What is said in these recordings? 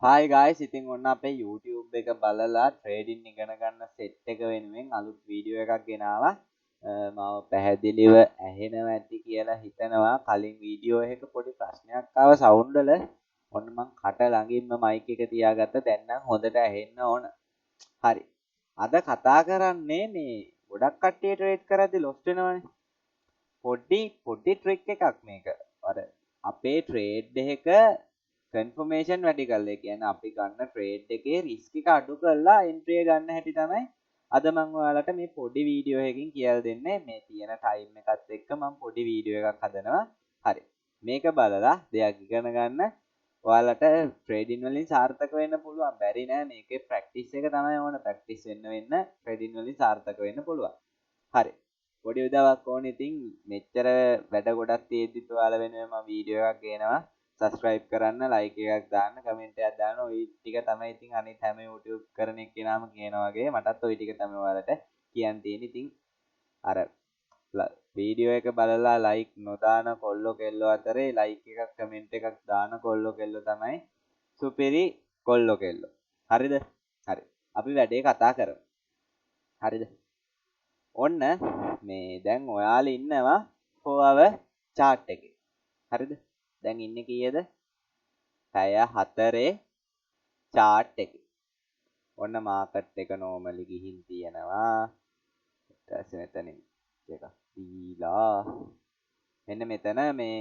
Hi guys, ඉතින් ඔන්න අපේ YouTube එක බලලා trading ඉගෙන ගන්න set එක වෙනුවෙන් අලුත් වීඩියෝ එකක් ගෙනාවා. මම පැහැදිලිව ඇහෙනවා ඇති කියලා හිතනවා. කලින් වීඩියෝ එකක පොඩි ප්‍රශ්නයක් ආව sound වල. ඔන්න මං කට ළඟින්ම mic එක තියාගත්ත. දැන් නම් හොඳට ඇහෙන්න ඕන. හරි. අද කතා කරන්නේ මේ ගොඩක් කට්ටිය trade කරද්දි loss වෙනවනේ. පොඩි trick එකක් මේක. අර අපේ trade එක කන්ෆර්මේෂන් වැඩි කරලා ඒ කියන්නේ අපි ගන්න ට්‍රේඩ් එකේ රිස්ක් එක අඩු කරලා එන්ට්‍රි එක ගන්න හැටි තමයි අද මම ඔයාලට මේ පොඩි වීඩියෝ එකකින් කියලා දෙන්නේ මේ තියෙන ටයිම් එකත් එක්ක මම පොඩි වීඩියෝ එකක් හදනවා හරි මේක බලලා දෙයක් ඉගෙන ගන්න ඔයාලට ට්‍රේඩින් වලින් සාර්ථක වෙන්න පුළුවන් බැරි නෑ මේකේ ප්‍රැක්ටිස් එක තමයි ඕන ප්‍රැක්ටිස් වෙන්න ට්‍රේඩින් වලින් සාර්ථක වෙන්න පුළුවන් හරි පොඩි උදාවක් ඕනේ ඉතින් මෙච්චර වැඩ ගොඩක් තියෙද්දිත් ඔයාලා වෙනුවෙන් මම වීඩියෝ එකක් ගේනවා subscribe කරන්න like එකක් දාන්න comment එකක් දාන්න ওই ටික තමයි ඉතින් අනිත් හැම YouTube කරන එක්කෙනාම කියනවා වගේ මටත් ওই ටික තමයි ඔයාලට කියන්න තියෙන්නේ ඉතින් අර වීඩියෝ එක බලලා like නොදාන කොල්ලෝ කෙල්ලෝ අතරේ like එකක් comment එකක් දාන කොල්ලෝ කෙල්ලෝ තමයි සුපිරි කොල්ලෝ කෙල්ලෝ හරිද හරි අපි වැඩේ කතා කරමු හරිද ඔන්න මේ දැන් ඔයාලා ඉන්නවා 4 hour chart එකේ හරිද දැන් ඉන්නේ කීයද? පැය 4 chart එකේ. ඔන්න මාකට් එක normally ගිහින් තියෙනවා. ඊට පස්සේ මෙතනින් එකක් දීලා මෙන්න මෙතන මේ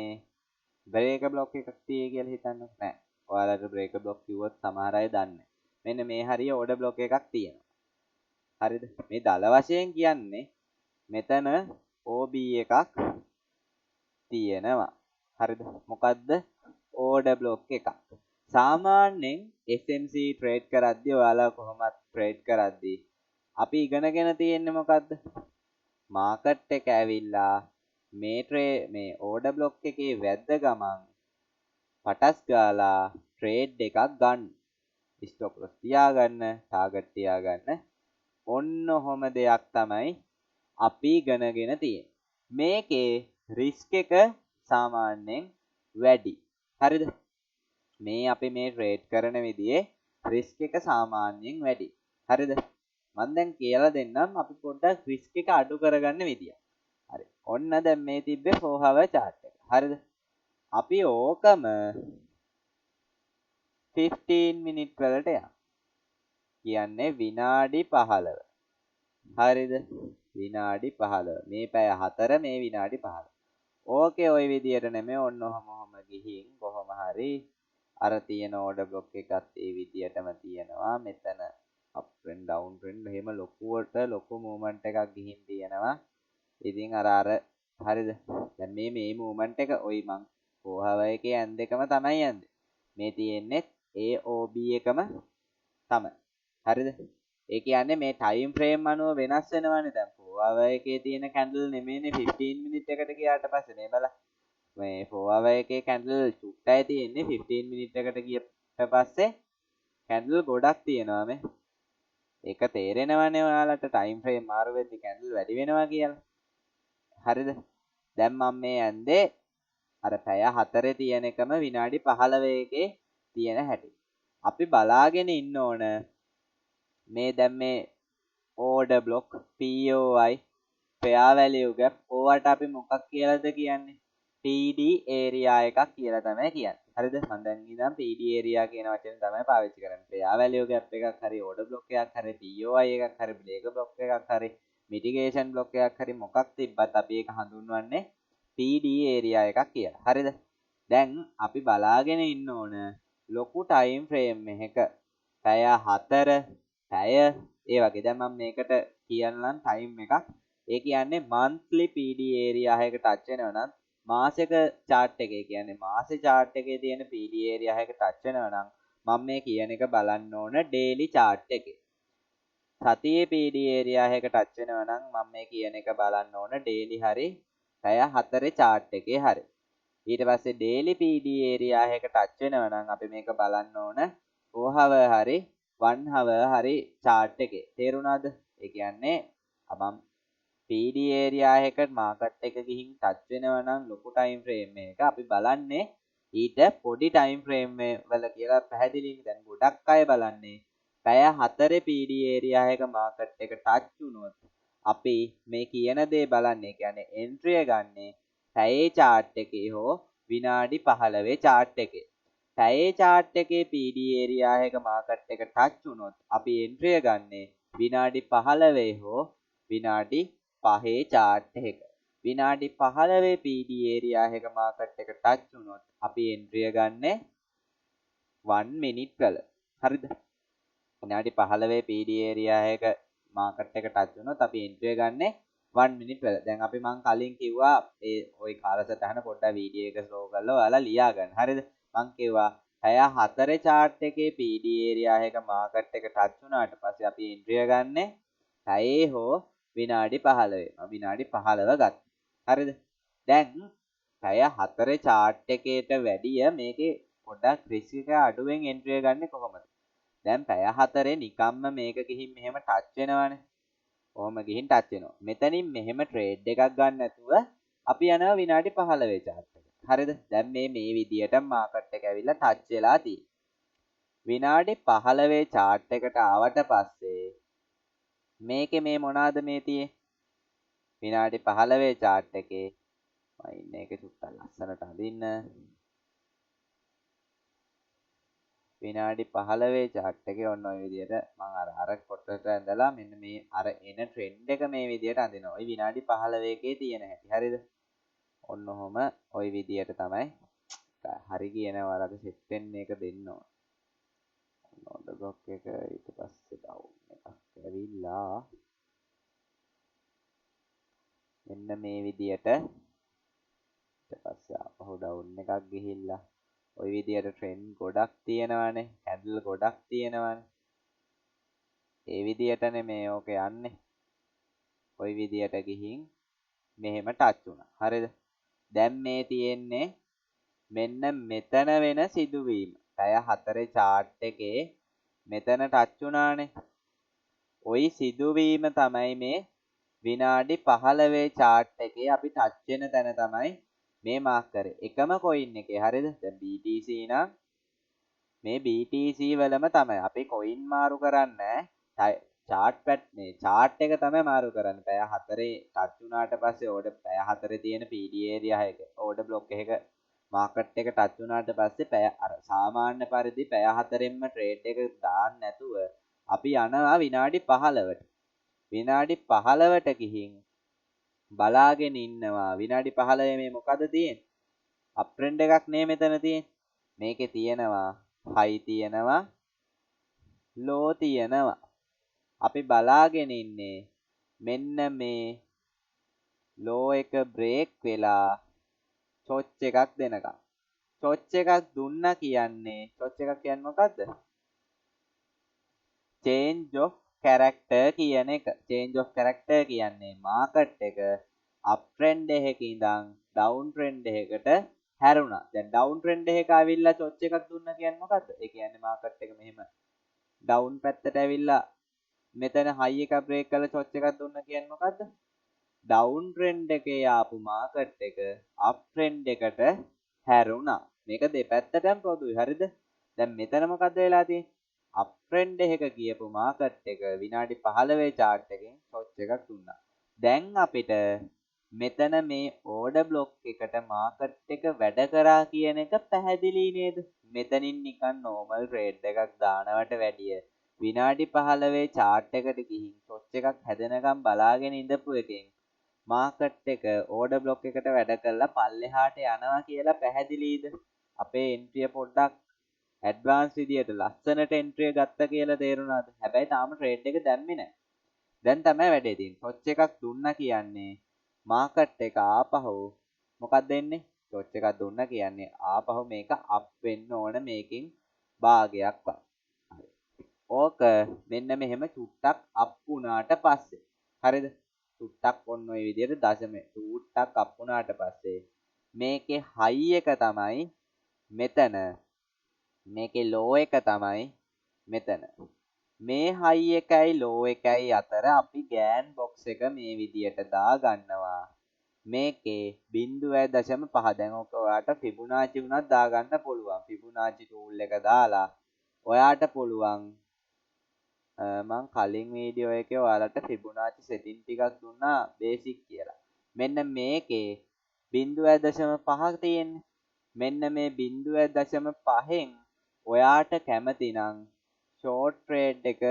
බ්‍රේක් බ්ලොක් එකක් තියෙයි කියලා හිතන්න. නෑ. ඔයාලට බ්‍රේක් බ්ලොක් කිව්වොත් සමහර අය දන්නේ. මෙන්න මේ හරිය ඕඩර් බ්ලොක් එකක් තියෙනවා. හරිද? මේ දල වශයෙන් කියන්නේ මෙතන OB එකක් තියෙනවා. හරිද මොකද්ද ඕඩර් බ්ලොක් එකක් සාමාන්‍යයෙන් SMC ට්‍රේඩ් කරද්දී ඔයාලා කොහොමද ට්‍රේඩ් කරද්දී අපි ඉගෙනගෙන තියෙන්නේ මොකද්ද මාකට් එක ඇවිල්ලා මේ ඕඩර් බ්ලොක් එකේ වැද්ද ගමන් පටස් ගාලා ට්‍රේඩ් එකක් ගන්න ස්ටොප් ලොස් තියාගන්න ටාගට් තියාගන්න ඔන්න ඔහොම දෙයක් තමයි අපි ඉගෙනගෙන තියෙන්නේ මේකේ රිස්ක් එක සාමාන්‍යයෙන් වැඩි. හරිද? මේ අපි මේ ට්‍රේඩ් කරන විදිහේ රිස්ක් එක සාමාන්‍යයෙන් වැඩි. හරිද? මම දැන් කියලා දෙන්නම් අපි පොඩ්ඩක් රිස්ක් එක අඩු කරගන්න විදිය. හරි. ඔන්න දැන් මේ තිබ්බේ 4 hour chart එක. හරිද? අපි ඕකම 15 minute වලට යනවා. කියන්නේ විනාඩි 15. හරිද? විනාඩි 15. මේ පැය 4 මේ විනාඩි 15. ඕකේ ওই විදියට නෙමෙයි ඔන්න ඔහම ගිහින් කොහොම හරි අර තියෙන ඕඩර් බ්ලොක් එකත් ඒ විදියටම තියෙනවා මෙතන අප් ට්‍රෙන්ඩ් ඩවුන් ට්‍රෙන්ඩ් එහෙම ලොකුවට ලොකු මූවමන්ට් එකක් ගිහින් තියෙනවා ඉතින් අර හරිද දැන් මේ මූවමන්ට් එක ওই මං කොහාව එකේ ඇන් දෙකම තමයි යන්නේ මේ තියෙන්නේ AOB එකම තමයි හරිද ඒ කියන්නේ මේ ටයිම් ෆ්‍රේම් අනුව වෙනස් වෙනවනේ දැන් 4 hour එකේ තියෙන කැන්ඩල් නෙමෙයිනේ 15 minute එකට ගියාට පස්සේ නේ බලන්න මේ 4 hour එකේ කැන්ඩල් චුට්ටයි තියෙන්නේ 15 minute එකට ගියට පස්සේ කැන්ඩල් ගොඩක් තියෙනවා මේ ඒක තේරෙනවනේ ඔයාලට ටයිම් ෆ්‍රේම් මාරු වෙද්දි කැන්ඩල් වැඩි වෙනවා කියලා හරිද දැන් මම මේ ඇන්දේ අර පැය 4 තියෙන එකම විනාඩි 15 එකේ තියෙන හැටි අපි බලාගෙන ඉන්න ඕන මේ දැන් මේ order block POI fair value gap ඕවට අපි මොකක් කියලාද කියන්නේ PD area එකක් කියලා තමයි කියන්නේ හරිද මම දැන් ඉඳන් PD area කියන වචනේ තමයි පාවිච්චි කරන්නේ fair value gap එකක් හරි order block එකක් හරි POI එකක් හරි break block එකක් හරි mitigation block එකක් හරි මොකක් තිබ්බත් අපි ඒක හඳුන්වන්නේ PD area එකක් කියලා හරිද දැන් අපි බලාගෙන ඉන්න ඕන ලොකු time frame එකක පැය 4 පැය ඒ වගේ දැන් මම මේකට කියන්නම් ටයිම් එකක් ඒ කියන්නේ monthly PD area එක ටච් වෙනවා නම් මාසික chart එකේ කියන්නේ මාසේ chart එකේ තියෙන PD area එක ටච් වෙනවා නම් මම මේ කියන එක බලන්න ඕන daily chart එකේ සතියේ PD area එක ටච් වෙනවා නම් මම මේ කියන එක බලන්න ඕන daily හරි පැය 4 chart එකේ හරි ඊට පස්සේ daily PD area එක ටච් වෙනවා නම් අපි මේක බලන්න ඕන 4 hour හරි 1 hour හරි chart එකේ තේරුණාද? ඒ කියන්නේ මම PD area එක මාකට් එක ගිහින් ටච් වෙනවා නම් ලොකු time frame එක අපි බලන්නේ ඊට පොඩි ටයිම් ෆ්‍රේම් වල කියලා පැහැදිලිනේ. දැන් ගොඩක් අය බලන්නේ පැය 4 PD ඒරියා එක මාකට් එක ටච් වුණොත් අපි මේ කියන දේ බලන්නේ. කියන්නේ එන්ට්‍රි එක ගන්නේ පැයේ chart එකේ හෝ විනාඩි 15 chart එකේ. පැයේ chart එකේ PD ඒරියා එක මාකට් එක ටච් වුණොත් අපි එන්ට්‍රි එක ගන්නේ විනාඩි 15 හෝ විනාඩි 5 chart එක. විනාඩි 15 PD ඒරියා එක මාකට් එක ටච් වුණොත් අපි එන්ට්‍රි එක ගන්නේ 1 මිනිත් වල. හරිද? විනාඩි 15 PD ඒරියා එක මාකට් එක ටච් වුණොත් අපි එන්ට්‍රි එක ගන්නේ 1 මිනිත් වල. දැන් අපි මං කලින් කිව්වා ඒ ওই කාලසටහන පොඩ්ඩක් වීඩියෝ එක ස්ලෝ කරලා ඔයාලා ලියා ගන්න. හරිද? මං කිව්වා පැය 4 chart එකේ PD ඒරියා එක මාකට් එක ටච් වුණාට පස්සේ අපි එන්ට්‍රි එක ගන්නේ පැයේ හෝ විනාඩි 15. මම විනාඩි 15 ගත්තා. හරිද? දැන් පැය 4 chart එකේට වැඩිය මේකේ පොඩ්ඩක් රිස්ක් එක අඩුවෙන් එන්ට්‍රි එක ගන්න කොහොමද? දැන් පැය 4 නිකම්ම මේක ගිහින් මෙහෙම ටච් වෙනවනේ. කොහොම ගිහින් ටච් වෙනවා. මෙතනින් මෙහෙම ට්‍රේඩ් එකක් ගන්න නැතුව අපි යනවා විනාඩි 15 chart එකට. හරිද? දැන් මේ විදියට මාකට් එක ඇවිල්ලා ටච් වෙලා තියෙනවා. විනාඩි 15 chart එකට ආවට පස්සේ මේකේ මේ මොනවාද මේ තියෙන්නේ? විනාඩි 15 chart එකේ මම ඉන්නේ ඒක චුට්ටක් ලස්සනට අඳින්න. විනාඩි 15 chart එකේ ඔන්න ඔය විදියට මම අර කොටට ඇඳලා මෙන්න මේ අර එන ට්‍රෙන්ඩ් එක මේ විදියට අඳිනවා. ඔය විනාඩි 15 එකේ තියෙන හැටි. හරිද? ඔන්න ඔහොම ওই විදියට තමයි හරි කියන වලක සෙට් වෙන්න එක දෙන්න ඕන. ඔන්න බ්ලොක් එක ඊට පස්සේ ඩවුන් එකක් ඇවිල්ලා මෙන්න මේ විදියට ඊට පස්සේ ආපහු ඩවුන් එකක් ගිහිල්ලා ওই විදියට ට්‍රෙන්ඩ් ගොඩක් තියෙනවානේ, කැන්ඩල් ගොඩක් තියෙනවානේ. ඒ විදියටනේ මේ ඕක යන්නේ. ওই විදියට ගිහින් මෙහෙම ටච් වුණා. හරිද? දැන් මේ තියෙන්නේ මෙන්න මෙතන වෙන සිදුවීම. පැය 4 chart එකේ මෙතන ටච් වුණානේ. ওই සිදුවීම තමයි මේ විනාඩි 15 chart එකේ අපි ටච් වෙන තැන තමයි මේ මාක් කරේ. එකම coin එකේ. හරිද? දැන් BTC නම් මේ BTC වලම තමයි. අපි coin මාරු කරන්නේ chart මේ chart එක තමයි මාරු කරන්නේ. පැය 4 ටච් වුණාට පස්සේ ඕඩර් පැය 4 තියෙන PD area එක ඕඩර් බ්ලොක් එකක මාකට් එක ටච් වුණාට පස්සේ පැය අර සාමාන්‍ය පරිදි පැය 4ෙන්ම ට්‍රේඩ් එක දාන්න නැතුව අපි යනවා විනාඩි 15ට. විනාඩි 15ට ගිහින් බලාගෙන ඉන්නවා. විනාඩි 15 මේ මොකද තියෙන්නේ? අප් ට්‍රෙන්ඩ් එකක් නේ මෙතන තියෙන්නේ. මේකේ තියෙනවා හයි තියෙනවා ලෝ තියෙනවා. අපි බලාගෙන ඉන්නේ මෙන්න මේ ලෝ එක බ්‍රේක් වෙලා චොච් එකක් දෙනකම්. චොච් එකක් දුන්නා කියන්නේ චොච් එකක් කියන්නේ මොකද්ද? change of character කියන එක. change of character කියන්නේ මාකට් එක up trend එකක ඉඳන් down trend එකකට හැරුණා. දැන් down trend එකක ආවිල්ලා චොච් එකක් දුන්නා කියන්නේ මොකද්ද? ඒ කියන්නේ මාකට් එක මෙහෙම down පැත්තට ඇවිල්ලා මෙතන high එක break කරලා චොච් එකක් දුන්නා කියන්නේ මොකද්ද? down trend එකේ ආපු මාකට් එක up trend එකට හැරුණා. මේක දෙපැත්තටම පොදුයි. හරිද? දැන් මෙතන මොකද්ද වෙලා තියෙන්නේ? up trend එකක ගියපු මාකට් එක විනාඩි 15 chart එකෙන් ෂොට් එකක් දුන්නා. දැන් අපිට මෙතන මේ order block එකට මාකට් එක වැඩ කරා කියන එක පැහැදිලි නේද? මෙතනින් නිකන් normal trade එකක් දානවට වැඩිය විනාඩි 15 chart එකට ගිහින් ෂොට් එකක් හැදෙනකම් බලාගෙන ඉඳපු එකෙන් මාකට් එක order block එකට වැඩ කරලා පල්ලෙහාට යනවා කියලා පැහැදිලිද? අපේ එන්ට්‍රිය පොඩ්ඩක් ඇඩ්වාන්ස් විදියට ලස්සනට එන්ට්‍රිය ගත්තා කියලා තේරුණාද? හැබැයි තාම ට්‍රේඩ් එක දැම්මේ නැහැ. දැන් තමයි වැඩේ තියෙන්නේ. ටොච් එකක් දුන්නා කියන්නේ මාකට් එක ආපහු මොකක්ද වෙන්නේ? ටොච් එකක් දුන්නා කියන්නේ ආපහු මේක අප් වෙන්න ඕන මේකෙන් භාගයක් වත්. හරි. ඕක මෙන්න මෙහෙම චුට්ටක් අප් වුණාට පස්සේ. හරිද? චුට්ටක් ඔන්න ඔය විදියට දශමේ චුට්ටක් අප් වුණාට පස්සේ මේකේ හයි එක තමයි මෙතන. මේකේ ලෝ එක තමයි මෙතන. මේ හයි එකයි ලෝ එකයි අතර අපි ගෑන් බොක්ස් එක මේ විදියට දා ගන්නවා. මේකේ 0.5 දැන් ඔක ඔයාට ෆිබොනාචි උනත් දාගන්න පුළුවන්. ෆිබොනාචි ටූල් එක දාලා ඔයාට පුළුවන් මං කලින් වීඩියෝ එකේ ඔයාලට ෆිබොනාචි සෙටින් ටිකක් දුන්නා බේසික් කියලා. මෙන්න මේකේ 0.5 තියෙන්නේ. මෙන්න මේ 0.5න් ඔයාට කැමති නම් ෂෝට් ට්‍රේඩ් එක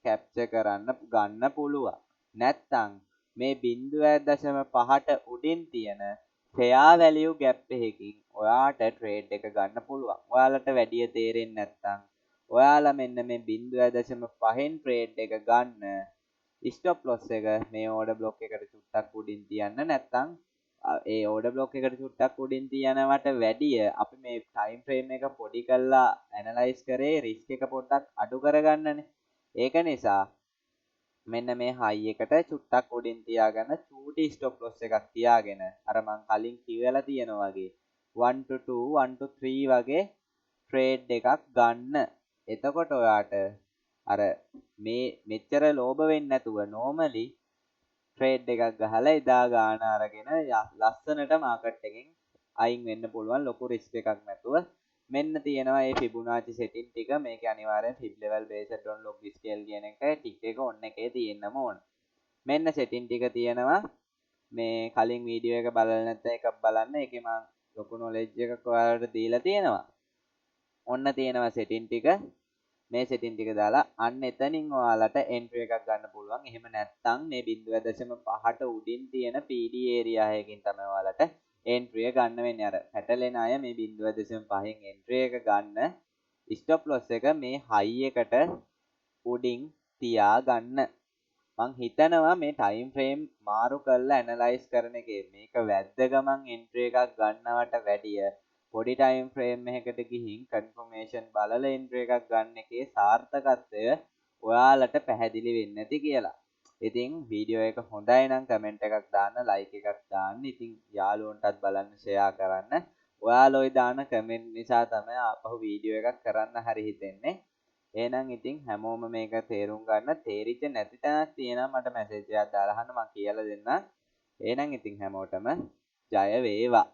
කැප්චර් කරන්න ගන්න පුළුවන්. නැත්තම් මේ 0.5ට උඩින් තියෙන fair value gap එකකින් ඔයාට ට්‍රේඩ් එක ගන්න පුළුවන්. ඔයාලට වැඩිය තේරෙන්නේ නැත්තම් ඔයාලා මෙන්න මේ 0.5න් ට්‍රේඩ් එක ගන්න ස්ටොප් ලොස් එක මේ ඕඩර් බ්ලොක් එකට චුට්ටක් උඩින් තියන්න. නැත්තම් ඒ ඕඩර් බ්ලොක් එකට චුට්ටක් උඩින් තියනවට වැඩිය අපි මේ ටයිම් ෆ්‍රේම් එක පොඩි කරලා ඇනලයිස් කරේ රිස්ක් එක පොඩ්ඩක් අඩු කරගන්නනේ. ඒක නිසා මෙන්න මේ හයි එකට චුට්ටක් උඩින් තියාගෙන චූටි ස්ටොප් ලොස් එකක් තියාගෙන අර මං කලින් කිව්වලා තියෙනවා වගේ 1 to 2 1 to 3 වගේ ට්‍රේඩ් එකක් ගන්න. එතකොට ඔයාට අර මේ මෙච්චර ලෝභ වෙන්නේ නැතුව normally ට්‍රේඩ් එකක් ගහලා එදා ගාන අරගෙන ලස්සනට මාකට් එකෙන් අයින් වෙන්න පුළුවන් ලොකු රිස්ක් එකක් නැතුව. මෙන්න තියෙනවා මේ ෆිබොනාචි සෙටින් ටික. මේකේ අනිවාර්යෙන් fib level based on log scale කියන එක ටික් එක ඔන් එකේ තියෙන්නම ඕන. මෙන්න සෙටින් ටික තියෙනවා. මේ කලින් වීඩියෝ එක බලලා නැත්නම් එකක් බලන්න. ඒකේ මම ලොකු නොලෙජ් එකක් ඔයාලට දීලා තියෙනවා. ඔන්න තියෙනවා සෙටින් ටික. මේ සෙටින් ටික දාලා අන්න එතනින් ඔයාලට එන්ට්‍රි එකක් ගන්න පුළුවන්. එහෙම නැත්නම් මේ 0.5ට උඩින් තියෙන PD ඒරියා එකකින් තමයි ඔයාලට එන්ට්‍රි එක ගන්න වෙන්නේ. අර පැටලෙන අය මේ 0.5න් එන්ට්‍රි එක ගන්න. ස්ටොප් ලොස් එක මේ හයි එකට උඩින් තියා ගන්න. මං හිතනවා මේ ටයිම් ෆ්‍රේම් මාරු කරලා ඇනලයිස් කරන එකේ මේක වැද්ද ගමන් එන්ට්‍රි එකක් ගන්නවට වැඩිය පොඩි ටයිම් ෆ්‍රේම් එකකට ගිහින් කන්ෆර්මේෂන් බලලා එන්ට්‍රි එකක් ගන්න එකේ සාර්ථකත්වය ඔයාලට පැහැදිලි වෙන්නේ නැති කියලා. ඉතින් වීඩියෝ එක හොඳයි නම් කමෙන්ට් එකක් දාන්න, ලයික් එකක් දාන්න. ඉතින් යාළුවන්ටත් බලන්න ෂෙයා කරන්න. ඔයාලා ওই දාන කමෙන්ට් නිසා තමයි ආපහු වීඩියෝ එකක් කරන්න හරි හිතෙන්නේ. එහෙනම් ඉතින් හැමෝම මේක තේරුම් ගන්න. තේරිච්ච නැති තැනක් තියෙනවා මට මැසේජ් එකක් දාලා අහන්න මම කියලා දෙන්නම්. එහෙනම් ඉතින් හැමෝටම ජය වේවා.